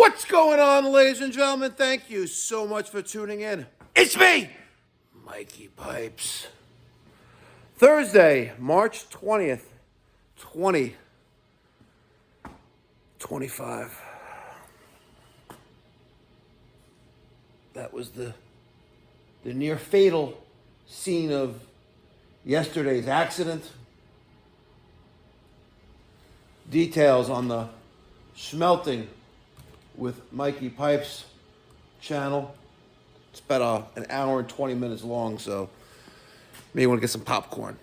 What's going on, ladies and gentlemen? Thank you so much for tuning in. It's me, Mikey Pipes. Thursday, March 20th, 2025. That was the near fatal scene of yesterday's accident. Details on the smelting with Mikey Pipes channel. It's about an hour and 20 minutes long, so maybe want to get some popcorn.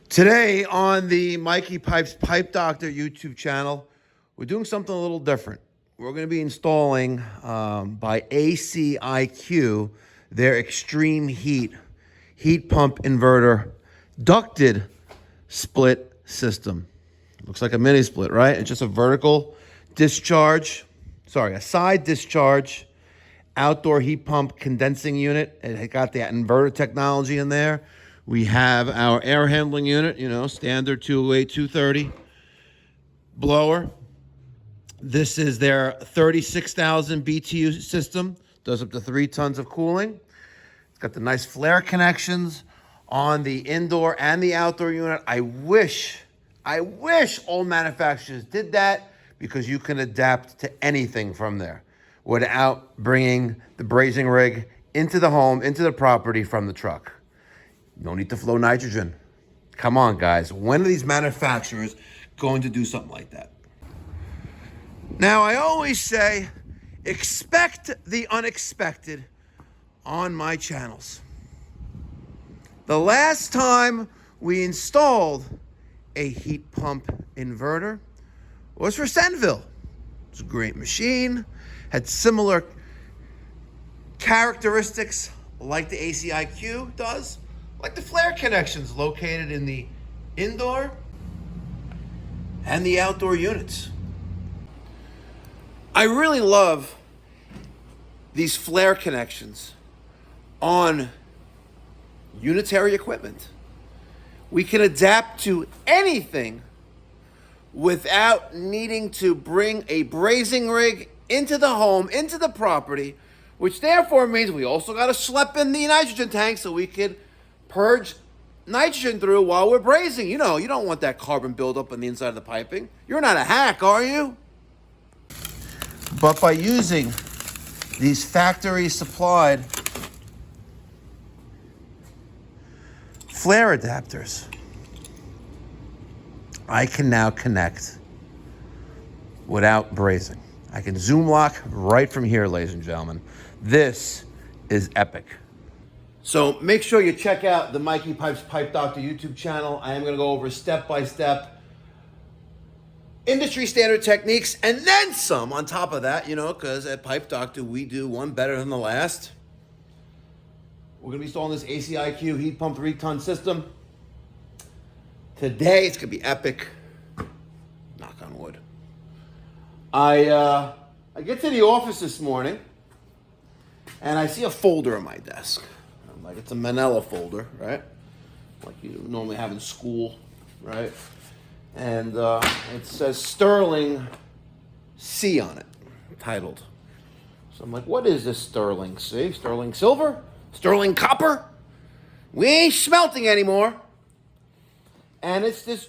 Today on the Mikey Pipes Pipe Doctor YouTube channel, we're doing something a little different. We're going to be installing by ACIQ their extreme heat pump inverter ducted split system. Looks like a mini split, right? It's just a vertical discharge, a side discharge outdoor heat pump condensing unit. It got that inverter technology in there. We have our air handling unit, standard 208, 230 blower. This is their 36,000 BTU system. Does up to 3 tons of cooling. It's got the nice flare connections on the indoor and the outdoor unit. I wish all manufacturers did that, because you can adapt to anything from there without bringing the brazing rig into the home, into the property from the truck. No need to flow nitrogen. Come on, guys. When are these manufacturers going to do something like that? Now, I always say, expect the unexpected on my channels. The last time we installed a heat pump inverter was for Senville. It's a great machine, had similar characteristics like the ACIQ does, like the flare connections located in the indoor and the outdoor units. I really love these flare connections on unitary equipment. We can adapt to anything without needing to bring a brazing rig into the home, into the property, which therefore means we also got to schlep in the nitrogen tank so we can purge nitrogen through while we're brazing. You don't want that carbon buildup on the inside of the piping. You're not a hack, are you? But by using these factory supplied flare adapters, I can now connect without brazing. I can zoom lock right from here, ladies and gentlemen. This is epic. So make sure you check out the Mikey Pipes Pipe Doctor YouTube channel. I am going to go over step-by-step industry standard techniques and then some on top of that, because at Pipe Doctor, we do one better than the last. We're going to be installing this ACIQ heat pump 3-ton system. Today, it's going to be epic. Knock on wood. I get to the office this morning, and I see a folder on my desk. I'm like, it's a manila folder, right? Like you normally have in school, right? And it says Sterling C on it, titled. So I'm like, what is this Sterling C? Sterling silver? Sterling copper? We ain't smelting anymore. And it's this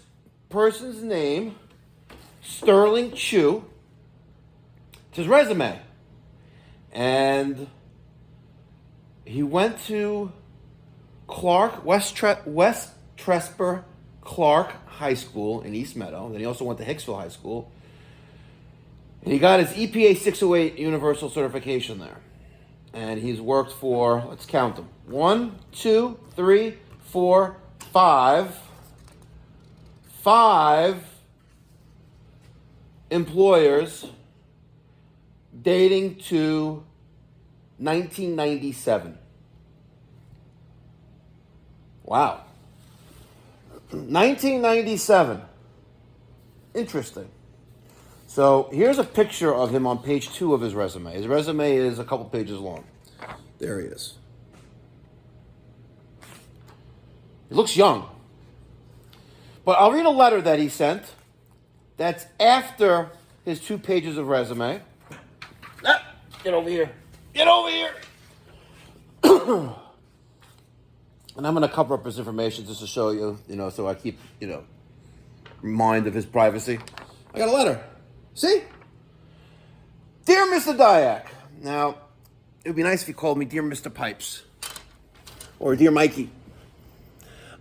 person's name, Sterling Chu. It's his resume. And he went to West Tresper Clark High School in East Meadow. Then he also went to Hicksville High School. And he got his EPA 608 universal certification there. And he's worked for, let's count them, 1, 2, 3, 4, 5 employers dating to 1997. Wow. 1997. Interesting. So here's a picture of him on page 2 of his resume. His resume is a couple pages long. There he is. He looks young. But I'll read a letter that he sent. That's after his 2 pages of resume. Ah, get over here. Get over here. And I'm going to cover up his information just to show you, so I keep, mind of his privacy. I got a letter. See? Dear Mr. Diack. Now, it would be nice if you called me Dear Mr. Pipes. Or Dear Mikey.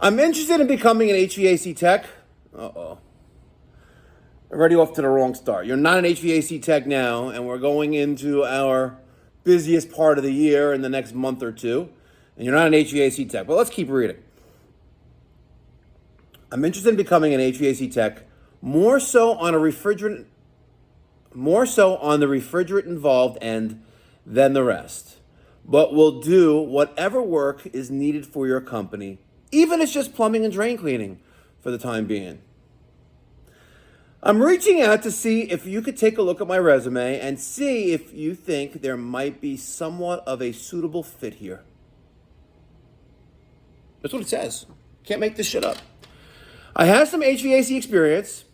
I'm interested in becoming an HVAC tech. Uh-oh. Already off to the wrong start. You're not an HVAC tech now, and we're going into our busiest part of the year in the next month or two, and you're not an HVAC tech. But let's keep reading. I'm interested in becoming an HVAC tech, more so on the refrigerant involved end than the rest. But will do whatever work is needed for your company, even if it's just plumbing and drain cleaning for the time being. I'm reaching out to see if you could take a look at my resume and see if you think there might be somewhat of a suitable fit here. That's what it says. Can't make this shit up. I have some HVAC experience,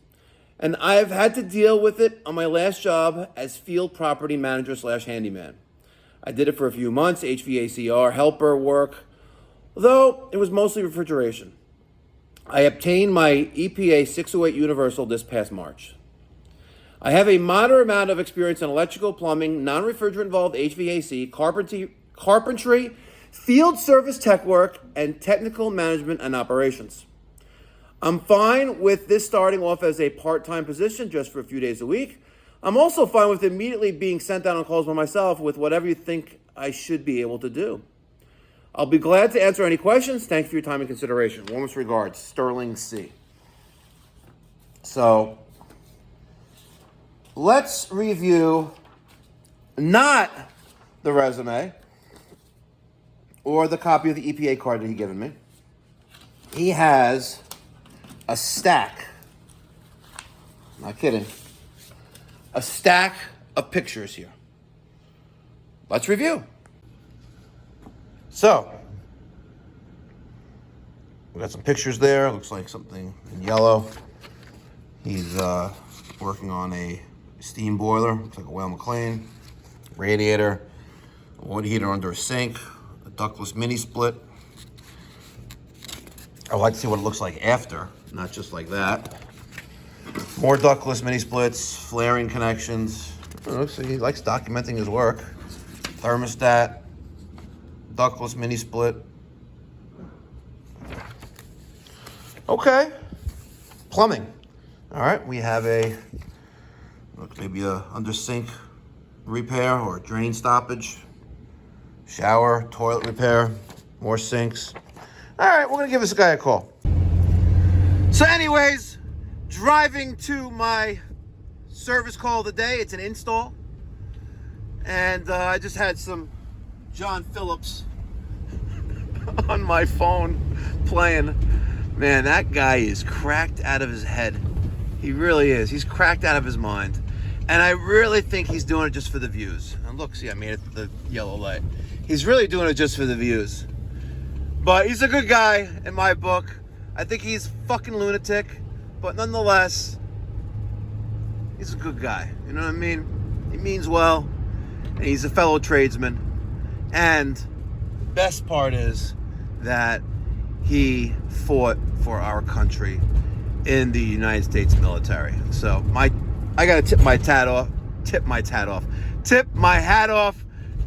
and I've had to deal with it on my last job as field property manager / handyman. I did it for a few months, HVACR helper work, though it was mostly refrigeration. I obtained my EPA 608 Universal this past March. I have a moderate amount of experience in electrical, plumbing, non-refrigerant involved HVAC, carpentry, field service tech work, and technical management and operations. I'm fine with this starting off as a part-time position just for a few days a week. I'm also fine with immediately being sent out on calls by myself with whatever you think I should be able to do. I'll be glad to answer any questions. Thank you for your time and consideration. Warmest regards, Sterling C. So, let's review not the resume or the copy of the EPA card that he given me. He has a stack, not kidding, a stack of pictures here. Let's review. So, we got some pictures there. Looks like something in yellow. He's working on a steam boiler. Looks like a Whale McLean. Radiator. A water heater under a sink. A ductless mini split. I would like to see what it looks like after, not just like that. More ductless mini splits. Flaring connections. Looks like he likes documenting his work. Thermostat. Ductless mini split. Okay. Plumbing. All right, we have maybe a under sink repair or drain stoppage. Shower, toilet repair, more sinks. All right, we're gonna give this guy a call. So anyways, driving to my service call of the day. It's an install. And I just had some John Phillips on my phone playing. Man, that guy is cracked out of his head. He really is. He's cracked out of his mind. And I really think he's doing it just for the views. And look, see, I made it the yellow light. He's really doing it just for the views. But he's a good guy in my book. I think he's fucking lunatic. But nonetheless, he's a good guy. You know what I mean? He means well. And he's a fellow tradesman. And the best part is that he fought for our country in the United States military. So I gotta tip my hat off to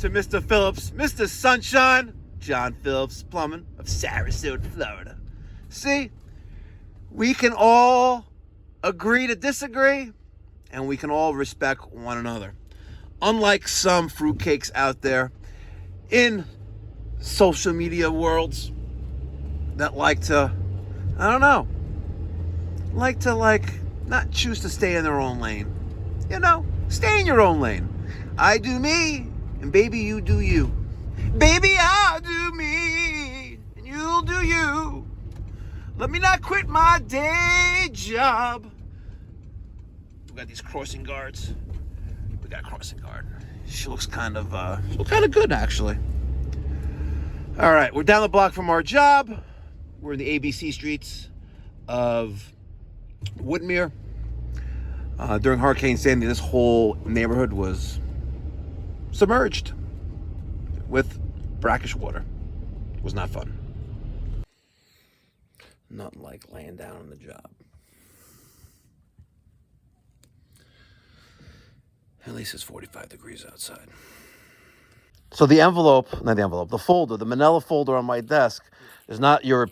Mr. Phillips, Mr. Sunshine, John Phillips Plumbing of Sarasota, Florida. See, we can all agree to disagree, and we can all respect one another. Unlike some fruitcakes out there in social media worlds that like to not choose to stay in their own lane. You know, stay in your own lane. I do me, and baby, you do you. Baby, I'll do me, and you'll do you. Let me not quit my day job. We got these crossing guards. We got a crossing guard. She looks kind of good, actually. All right, we're down the block from our job. We're in the ABC streets of Woodmere. During Hurricane Sandy, this whole neighborhood was submerged with brackish water. It was not fun. Nothing like laying down on the job. At least it's 45 degrees outside. So the folder, the manila folder on my desk is not your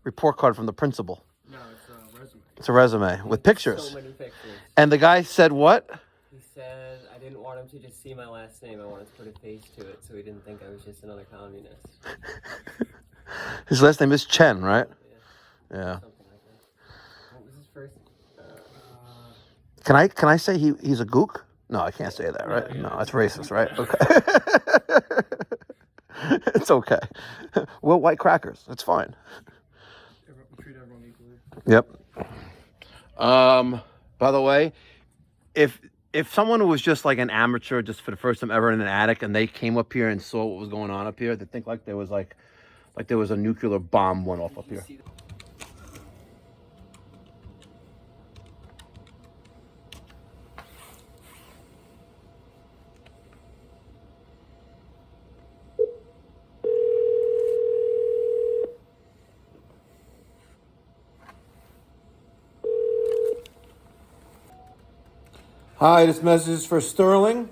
report card from the principal. No, it's a resume. It's a resume with pictures. So many pictures. And the guy said what? He said I didn't want him to just see my last name. I wanted to put a face to it so he didn't think I was just another communist. His last name is Chen, right? Yeah. Something like that. What was his first? Can I say he's a gook? No, I can't say that, right? No, that's racist, right? Okay. It's okay. We're white crackers. It's fine. Treat everyone equally. Yep. By the way, if someone was just like an amateur, just for the first time ever in an attic, and they came up here and saw what was going on up here, they think like there was there was a nuclear bomb went off up here. Hi, this message is for Sterling.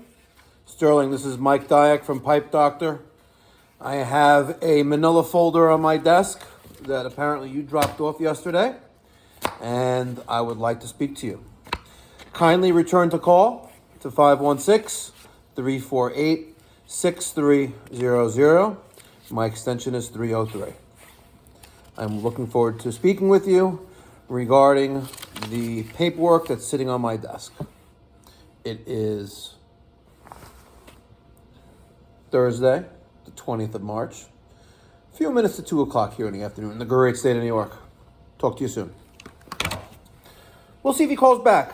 Sterling, this is Mike Diack from Pipe Doctor. I have a manila folder on my desk that apparently you dropped off yesterday, and I would like to speak to you. Kindly return to call to 516-348-6300. My extension is 303. I'm looking forward to speaking with you regarding the paperwork that's sitting on my desk. It is Thursday, the 20th of March. A few minutes to 2 o'clock here in the afternoon in the great state of New York. Talk to you soon. We'll see if he calls back.